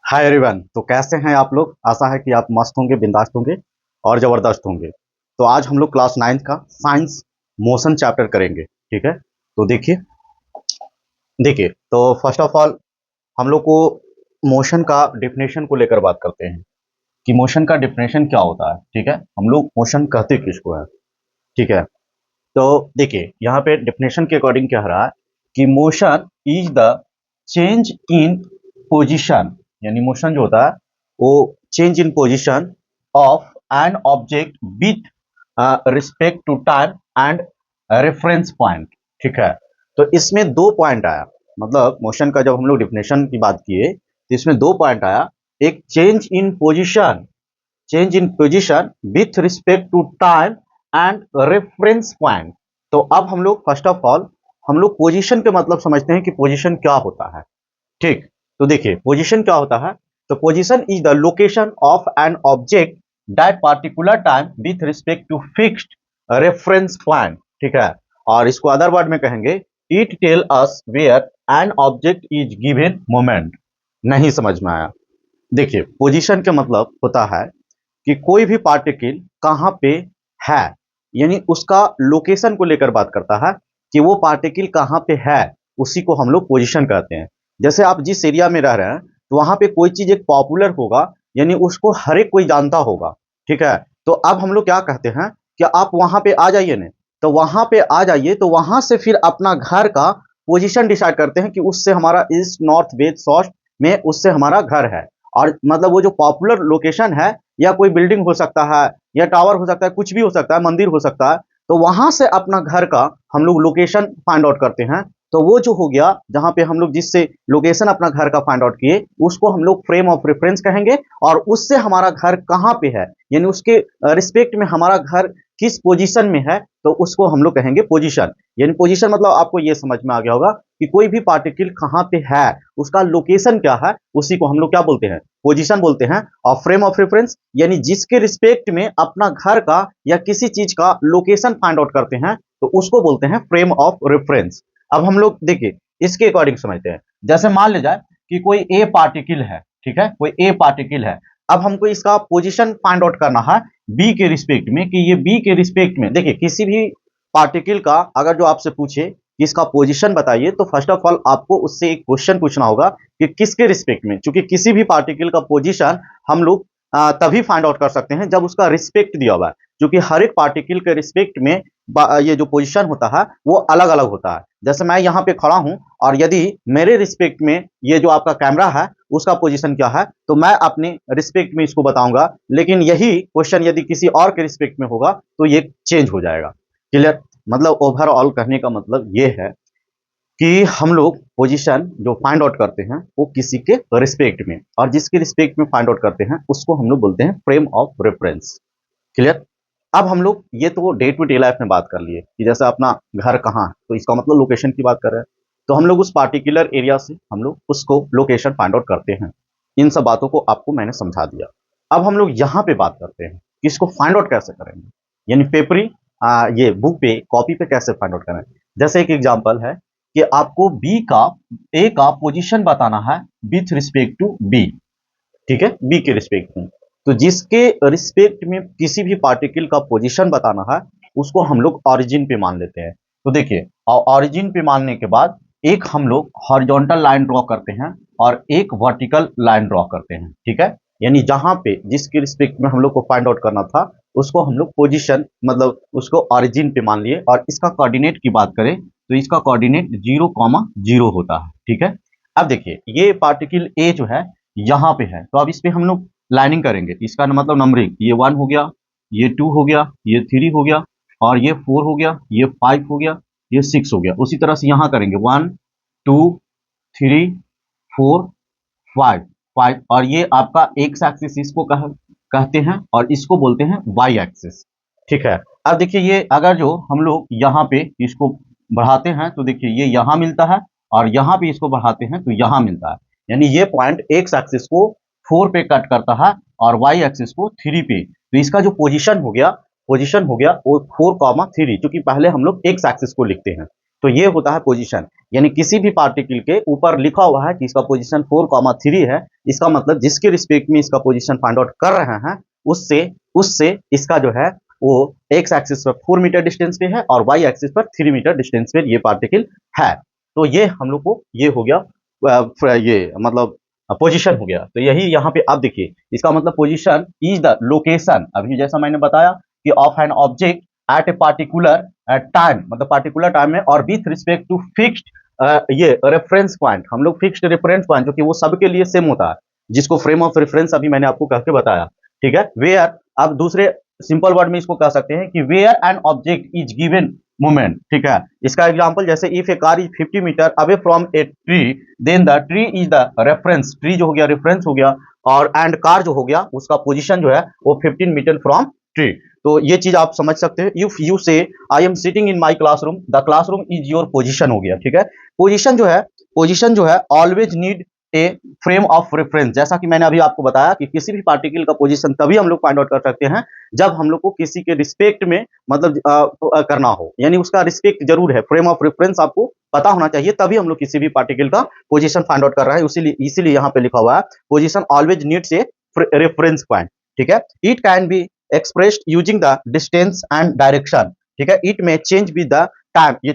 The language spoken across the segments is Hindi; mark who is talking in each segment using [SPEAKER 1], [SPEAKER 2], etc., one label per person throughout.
[SPEAKER 1] Hi everyone. तो कैसे हैं आप लोग? आशा है कि आप मस्त होंगे, बिंदास होंगे और ज़बरदस्त होंगे। तो आज हम लोग क्लास 9 का साइंस मोशन चैप्टर करेंगे। ठीक है, तो देखिए देखिए तो फर्स्ट ऑफ ऑल हम लोग को मोशन का डेफिनेशन को लेकर बात करते हैं कि मोशन का डेफिनेशन क्या होता है। ठीक है, हम लोग मोशन कहते किसको है। ठीक है, तो देखिए यहाँ पे डेफिनेशन के अकॉर्डिंग क्या रहा है कि motion is the change in position, यानी मोशन जो होता है वो change in position of an object with respect to time and reference point. ठीक है, तो इसमें दो पॉइंट आया, मतलब मोशन का जब हम लोग डिफिनेशन की बात किए तो इसमें दो पॉइंट आया। एक change in position with respect to time and reference point. तो अब हम लोग फर्स्ट ऑफ ऑल हम लोग पोजीशन के मतलब समझते हैं कि पोजीशन क्या होता है। ठीक, तो देखिए पोजीशन क्या होता है। तो position is the location of an object that particular time with respect to fixed reference point. ठीक है, और इसको अदर वर्ड में कहेंगे it tell us where an object is given moment. नहीं समझ में आया? देखिए पोजीशन का मतलब होता है कि कोई भी पार्टिकल कहाँ पे है, यानी उसका लोकेशन को लेकर बात करता है कि वो पार्टिकल कहाँ पे है, उसी को हम लोग पोजीशन कहते हैं। जैसे आप जिस एरिया में रह रहे हैं तो वहाँ पे कोई चीज़ एक पॉपुलर होगा, यानी उसको हर एक कोई जानता होगा। ठीक है, तो अब हम लोग क्या कहते हैं कि आप वहाँ पे आ जाइए ना, तो वहाँ पे आ जाइए तो वहाँ से फिर अपना घर का पोजीशन डिसाइड करते हैं कि उससे हमारा ईस्ट नॉर्थ वेस्ट साउथ में उससे हमारा घर है। और मतलब वो जो पॉपुलर लोकेशन है या कोई बिल्डिंग हो सकता है या टावर हो सकता है, कुछ भी हो सकता है, मंदिर हो सकता है, तो वहां से अपना घर का हम लोग लोकेशन फाइंड आउट करते हैं। तो वो जो हो गया जहां पे हम लोग जिससे लोकेशन अपना घर का फाइंड आउट किए उसको हम लोग फ्रेम ऑफ रेफरेंस कहेंगे, और उससे हमारा घर कहाँ पे है, यानी उसके रिस्पेक्ट में हमारा घर किस पोजीशन में है, तो उसको हम लोग कहेंगे पोजीशन। यानी पोजीशन मतलब आपको ये समझ में आ गया होगा कि कोई भी पार्टिकल कहाँ पे है, उसका लोकेशन क्या है, उसी को हम लोग क्या बोलते हैं, पोजीशन बोलते हैं। और फ्रेम ऑफ रेफरेंस यानी जिसके रिस्पेक्ट में अपना घर का या किसी चीज का लोकेशन फाइंड आउट करते हैं तो उसको बोलते हैं फ्रेम ऑफ रेफरेंस। अब हम लोग देखिए इसके अकॉर्डिंग समझते हैं। जैसे मान ले जाए कि कोई ए पार्टिकल है, ठीक है, कोई ए पार्टिकल है। अब हमको इसका पोजीशन फाइंड आउट करना है बी के रिस्पेक्ट में कि ये बी के रिस्पेक्ट में, देखिए किसी भी पार्टिकल का अगर जो आपसे पूछे कि इसका पोजीशन बताइए तो फर्स्ट ऑफ ऑल आपको उससे एक क्वेश्चन पूछना होगा कि किसके रिस्पेक्ट में, क्योंकि किसी भी पार्टिकल का पोजीशन हम लोग तभी फाइंड आउट कर सकते हैं जब उसका रिस्पेक्ट दिया हुआ है, क्योंकि हर एक पार्टिकल के रिस्पेक्ट में ये जो पोजीशन होता है वो अलग अलग होता है। जैसे मैं यहाँ पे खड़ा हूँ और यदि मेरे रिस्पेक्ट में ये जो आपका कैमरा है उसका पोजीशन क्या है तो मैं अपने रिस्पेक्ट में इसको बताऊंगा, लेकिन यही क्वेश्चन यदि किसी और के रिस्पेक्ट में होगा तो ये चेंज हो जाएगा। क्लियर? मतलब ओवरऑल कहने का मतलब ये है कि हम लोग पोजीशन जो फाइंड आउट करते हैं वो किसी के रिस्पेक्ट में, और जिसके रिस्पेक्ट में फाइंड आउट करते हैं उसको हम लोग बोलते हैं फ्रेम ऑफ रेफरेंस। क्लियर? अब हम लोग ये तो डे टू डे लाइफ में बात कर लिए कि जैसे अपना घर कहाँ है तो इसका मतलब लोकेशन की बात कर रहे हैं, तो हम लोग उस पार्टिकुलर एरिया से हम लोग उसको लोकेशन फाइंड आउट करते हैं। इन सब बातों को आपको मैंने समझा दिया। अब हम लोग यहाँ पे बात करते हैं कि इसको फाइंड आउट कैसे करेंगे, यानी पेपरी ये बुक पे कॉपी पे कैसे फाइंड आउट करें। जैसे एक एग्जांपल है कि आपको ए का पोजीशन बताना है विथ रिस्पेक्ट टू बी। ठीक है, बी के रिस्पेक्ट में, तो जिसके रिस्पेक्ट में किसी भी पार्टिकल का पोजीशन बताना है उसको हम लोग ऑरिजिन पे मान लेते हैं। तो देखिए ऑरिजिन पे मानने के बाद एक हम लोग हॉरिजॉन्टल लाइन ड्रॉ करते हैं और एक वर्टिकल लाइन ड्रॉ करते हैं। ठीक है, यानी जहां पे जिसके रिस्पेक्ट में हम लोग को फाइंड आउट करना था उसको हम लोग पोजीशन मतलब उसको ऑरिजिन पे मान लिए, और इसका कोऑर्डिनेट की बात करें तो इसका कोऑर्डिनेट 0,0 होता है। ठीक है, अब देखिए ये पार्टिकल ए जो है यहाँ पे है, तो अब इस पे हम लोग लाइनिंग करेंगे, इसका मतलब नंबरिंग, ये 1 हो गया, ये 2 हो गया, ये 3 हो गया, और ये 4 हो गया, ये 5 हो गया, ये 6 हो गया। उसी तरह से यहाँ करेंगे 1 2 3 4 5 5, और ये आपका एक्स एक्सिस इसको कहते हैं और इसको बोलते हैं वाई एक्सिस। ठीक है, अब देखिए ये अगर जो हम लोग यहाँ पे इसको बढ़ाते हैं तो देखिए ये यहाँ मिलता है, और यहाँ पे इसको बढ़ाते हैं तो यहाँ मिलता है, यानी ये पॉइंट एक्स एक्सिस को 4 पे कट करता है और वाई एक्सिस को 3 पे। तो इसका जो पोजीशन हो गया वो 4,3, क्योंकि पहले हम लोग एक्स एक्सिस को लिखते हैं, तो ये होता है पोजीशन। यानी किसी भी पार्टिकल के ऊपर लिखा हुआ है कि इसका पोजीशन 4,3 है, इसका मतलब जिसके रिस्पेक्ट में इसका पोजीशन फाइंड आउट कर रहे हैं उससे उससे इसका जो है वो एक्स एक्सिस पर 4 मीटर डिस्टेंस पे है और वाई एक्सिस पर 3 मीटर डिस्टेंस पे ये पार्टिकल है। तो ये हम लोग को ये हो गया ये मतलब पोजीशन हो गया। तो यही यहाँ पे आप देखिए, इसका मतलब पोजीशन इज द लोकेशन, अभी जैसा मैंने बताया कि of an object at a particular time, मतलब पार्टिकुलर टाइम में और विथ रिस्पेक्ट टू फिक्स्ड ये रेफरेंस पॉइंट, हम लोग फिक्स्ड रेफरेंस पॉइंट जो कि वो सबके लिए सेम होता है, जिसको फ्रेम ऑफ रेफरेंस अभी मैंने आपको कह के बताया, ठीक है। वेयर, अब दूसरे सिंपल वर्ड में इसको कह सकते हैं कि where an object is given moment, ठीक है। इसका एग्जांपल जैसे if a car is 50 meter away from a tree then the tree is the reference, tree जो हो गया रेफरेंस हो गया, और एंड कार जो हो गया उसका पोजीशन जो है वो 15 मीटर फ्रॉम ट्री। तो ये चीज आप समझ सकते हैं। इफ यू से I am sitting in my classroom, the classroom is your position हो गया, ठीक है। पोजीशन जो है always need a frame of reference, जैसा कि मैंने अभी आपको बताया कि किसी भी पार्टिकल का पोजीशन तभी हम लोग फाइंड आउट कर सकते हैं जब हम लोग को किसी के रिस्पेक्ट में मतलब करना हो, यानी उसका रिस्पेक्ट जरूर है, फ्रेम ऑफ रेफरेंस आपको पता होना चाहिए, तभी हम लोग किसी भी पार्टिकल का पोजीशन फाइंड आउट कर रहे हैं। इसीलिए यहाँ पे लिखा हुआ है position always needs a reference point, ठीक है। It can be expressed using the distance and direction, ठीक है। इट में चेंज विद द टाइम, ये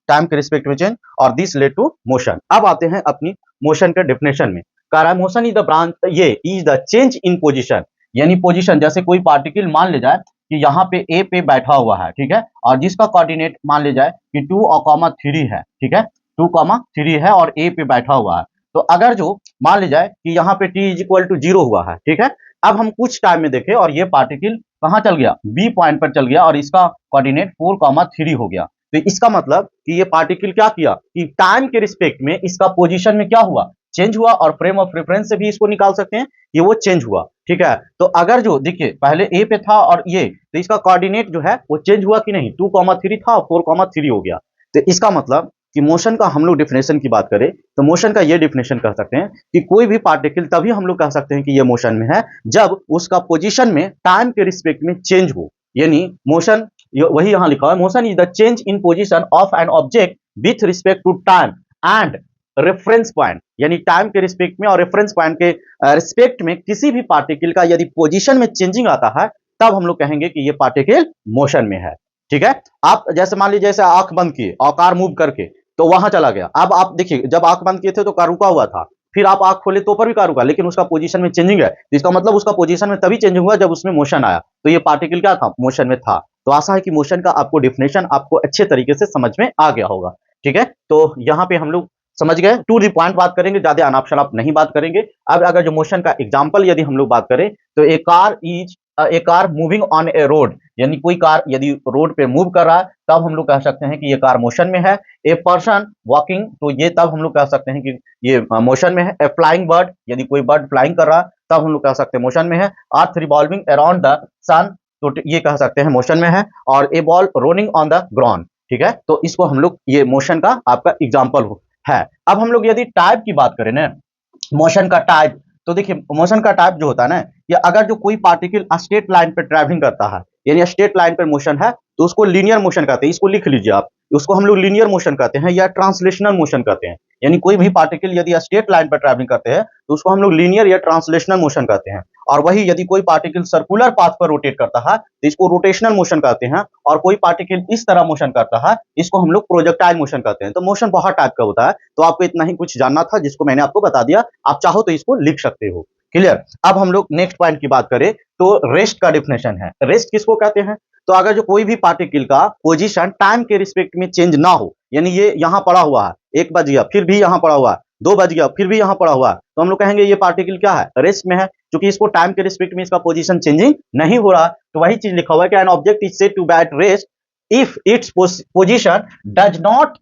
[SPEAKER 1] टाइम के रिस्पेक्ट में चेंज, और दिस लेड टू मोशन। अब आते हैं अपनी मोशन के डेफिनेशन में। कह रहा है मोशन इज द ब्रांच, ये is the change in position, यानी पोजीशन, जैसे कोई पार्टिकल मान ले जाए कि यहाँ पे ए पे बैठा हुआ है, ठीक है, और जिसका कोऑर्डिनेट मान ले जाए कि 2,3 है, ठीक है, 2,3 है और ए पे बैठा हुआ है। तो अगर जो मान ले जाए कि यहाँ पे t इज इक्वल टू 0 हुआ है, ठीक है, अब हम कुछ टाइम में देखें और ये पार्टिकल कहाँ चल गया, बी पॉइंट पर चल गया और इसका कोऑर्डिनेट 4,3 हो गया। तो इसका मतलब कि ये पार्टिकल क्या किया कि टाइम के रिस्पेक्ट में इसका पोजीशन में क्या हुआ, चेंज हुआ, और फ्रेम ऑफ रेफरेंस से भी इसको निकाल सकते हैं कि वो चेंज हुआ, ठीक है। तो अगर जो देखिए पहले ए पे था और ये, तो इसका कोऑर्डिनेट जो है वो चेंज हुआ कि नहीं, 2,3 था और 4,3 हो गया। तो इसका मतलब कि मोशन का हम लोग डिफिनेशन की बात करें तो मोशन का ये डिफिनेशन कह सकते हैं कि कोई भी पार्टिकल तभी हम लोग कह सकते हैं कि ये मोशन में है जब उसका पोजीशन में टाइम के रिस्पेक्ट में चेंज हो, यानी मोशन वही यहां लिखा है, motion is the change in position of an object with respect to time and reference point, यानी टाइम के रिस्पेक्ट में और रेफरेंस पॉइंट के रिस्पेक्ट में किसी भी पार्टिकल का यदि पोजीशन में चेंजिंग आता है तब हम लोग कहेंगे कि ये पार्टिकल मोशन में है, ठीक है। आप जैसे मान लीजिए जैसे आंख बंद किए और कार मूव करके तो वहां चला गया। अब आप देखिए जब आंख बंद किए थे तो कार रुका हुआ था, फिर आप आंख खोले तो पर भी कार रुका, लेकिन उसका पोजीशन में चेंजिंग है, तो इसका मतलब उसका पोजीशन में तभी चेंजिंग हुआ जब उसमें मोशन आया, तो ये पार्टिकल क्या था, मोशन में था। तो आशा है कि मोशन का आपको डिफिनेशन आपको अच्छे तरीके से समझ में आ गया होगा, ठीक है। तो यहाँ पे हम लोग समझ गए, टू द पॉइंट बात करेंगे, ज्यादा अनाप शनाप नहीं बात करेंगे। अब अगर जो मोशन का एग्जांपल यदि हम लोग बात करें तो a car moving on a road, यानी कोई कार यदि रोड पे मूव कर रहा है तब हम लोग कह सकते हैं कि ये कार मोशन में है। ए पर्सन वॉकिंग, तो ये तब हम लोग कह सकते हैं कि ये मोशन में है। ए फ्लाइंग बर्ड, यदि कोई बर्ड फ्लाइंग कर रहा है तब हम लोग कह सकते हैं मोशन में है। Earth revolving around the sun, तो ये कह सकते हैं मोशन में है। और a ball rolling on the ground, ठीक है, तो इसको हम लोग ये मोशन का आपका एग्जाम्पल है। अब हम लोग यदि टाइप की बात करें ना, मोशन का टाइप, तो देखिए मोशन का टाइप जो होता है ना, या अगर जो कोई पार्टिकल स्ट्रेट लाइन पे ट्रैवलिंग करता है, यानी स्ट्रेट लाइन पे मोशन है, तो उसको लीनियर मोशन कहते हैं। इसको लिख लीजिए आप, उसको हम लोग लीनियर मोशन कहते हैं या ट्रांसलेशनल मोशन कहते हैं। यानी कोई भी पार्टिकल यदि स्ट्रेट लाइन पर ट्रैवलिंग करते हैं तो उसको हम लोग लीनियर या ट्रांसलेशनल मोशन कहते हैं। और वही यदि कोई पार्टिकल सर्कुलर पाथ पर रोटेट करता है तो इसको रोटेशनल मोशन कहते हैं। और कोई पार्टिकल इस तरह मोशन करता है इसको हम लोग प्रोजेक्टाइल मोशन कहते हैं। तो मोशन बहुत टाइप का होता है, तो आपको इतना ही कुछ जानना था जिसको मैंने आपको बता दिया। आप चाहो तो इसको लिख सकते हो, क्लियर। अब हम लोग नेक्स्ट पॉइंट की बात करें तो रेस्ट का डिफिनेशन है। रेस्ट किसको कहते हैं, तो अगर जो कोई भी पार्टिकल का पोजीशन टाइम के रिस्पेक्ट में चेंज ना हो, यानी ये यहाँ पड़ा हुआ है, 1 बज गया फिर भी यहाँ पड़ा हुआ है, 2 बज गया फिर भी यहाँ पड़ा हुआ है, तो हम लोग कहेंगे ये पार्टिकल क्या है, रेस्ट में है, क्योंकि इसको टाइम के रिस्पेक्ट में इसका पोजीशन चेंजिंग नहीं हो रहा। तो वही चीज लिखा हुआ है कि an object is said to be at rest if its position does not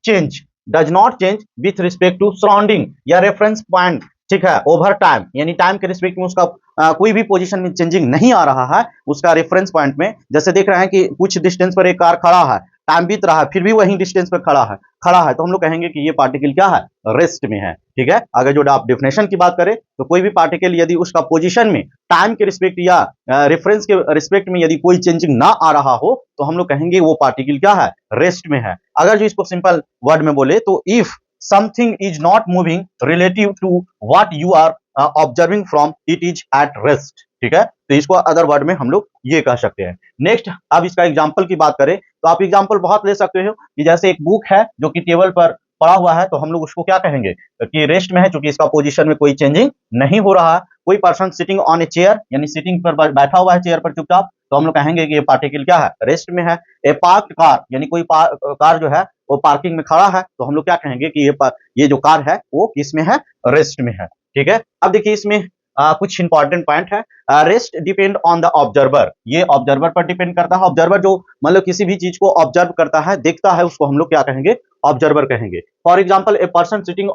[SPEAKER 1] change with respect to surrounding या रेफरेंस पॉइंट, ठीक है, ओवर टाइम, यानी टाइम के रिस्पेक्ट में उसका कोई भी पोजीशन में चेंजिंग नहीं आ रहा है उसका रेफरेंस पॉइंट में। जैसे देख रहे हैं कि कुछ डिस्टेंस पर एक कार खड़ा है टाइम बीत रहा है फिर भी वही डिस्टेंस पर खड़ा है, तो हम लोग कहेंगे कि ये पार्टिकल क्या है, रेस्ट में है। ठीक है, अगर जो आप डेफिनेशन की बात करें तो कोई भी पार्टिकल यदि उसका पोजीशन में टाइम के रिस्पेक्ट या रेफरेंस के रिस्पेक्ट में यदि कोई चेंजिंग ना आ रहा हो तो हम लोग कहेंगे वो पार्टिकल क्या है, रेस्ट में है। अगर जो इसको सिंपल वर्ड में बोले तो if something is not moving relative to what you are observing from it is at rest. ठीक है, तो इसको अदर वर्ड में हम लोग ये कह सकते हैं। नेक्स्ट, अब इसका एग्जांपल की बात करें तो आप एग्जांपल बहुत ले सकते हो कि जैसे एक बुक है जो कि टेबल पर पड़ा हुआ है, तो हम लोग उसको क्या कहेंगे कि रेस्ट में है, क्योंकि इसका पोजीशन में कोई चेंजिंग नहीं हो रहा है। कोई person sitting on a chair, यानी सिटिंग पर बैठा हुआ है चेयर पर चुपचाप, तो हम लोग कहेंगे कि ये पार्टिकल क्या है, रेस्ट में है। ए पार्क्ड कार, यानी कोई कार जो है वो पार्किंग में खड़ा है, तो हम लोग क्या कहेंगे कि ये जो कार है वो किस में है, रेस्ट में है। ठीक है, अब देखिए इसमें कुछ इंपॉर्टेंट पॉइंट है। Rest depend on the observer, ये ऑब्जर्वर पर डिपेंड करता है। ऑब्जर्वर जो मतलब किसी भी चीज को ऑब्जर्व करता है, देखता है, उसको हम लोग क्या कहेंगे, ऑब्जर्वर कहेंगे। For example a person sitting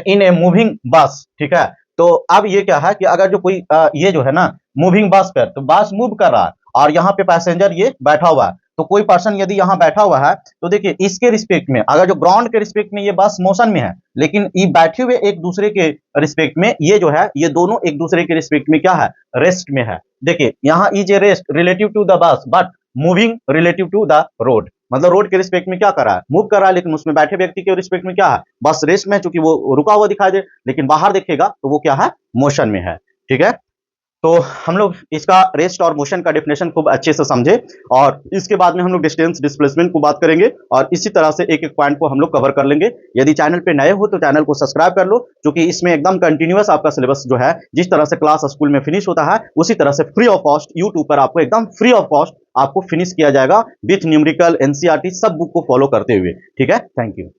[SPEAKER 1] in a moving बस। ठीक है, तो अब ये क्या है कि अगर जो कोई ये जो है ना मूविंग बस पर, तो बस मूव कर रहा है और यहाँ पे पैसेंजर ये बैठा हुआ है, तो कोई पर्सन यदि यहाँ बैठा हुआ है तो देखिए इसके रिस्पेक्ट में, अगर जो ग्राउंड के रिस्पेक्ट में ये बस मोशन में है, लेकिन ये बैठे हुए एक दूसरे के रिस्पेक्ट में, ये जो है ये दोनों एक दूसरे के रिस्पेक्ट में क्या है, रेस्ट में है। देखिए यहाँ is a rest relative to the bus but moving relative to the road, मतलब रोड के रिस्पेक्ट में क्या कर रहा है, मूव कर रहा है, लेकिन उसमें बैठे व्यक्ति के रिस्पेक्ट में क्या है, बस रेस्ट में, चूंकि वो रुका हुआ दिखाई दे, लेकिन बाहर देखेगा तो वो क्या है, मोशन में है। ठीक है, तो हम लोग इसका रेस्ट और मोशन का डेफिनेशन खूब अच्छे से समझे, और इसके बाद में हम लोग डिस्टेंस डिस्प्लेसमेंट को बात करेंगे, और इसी तरह से एक एक पॉइंट को हम लोग कवर कर लेंगे। यदि चैनल पे नए हो तो चैनल को सब्सक्राइब कर लो, क्योंकि इसमें एकदम कंटिन्यूअस आपका सिलेबस जो है, जिस तरह से क्लास स्कूल में फिनिश होता है उसी तरह से फ्री ऑफ कॉस्ट यूट्यूब पर आपको एकदम फ्री ऑफ कॉस्ट आपको फिनिश किया जाएगा विथ न्यूमेरिकल, एनसीईआरटी सब बुक को फॉलो करते हुए। ठीक है, थैंक यू।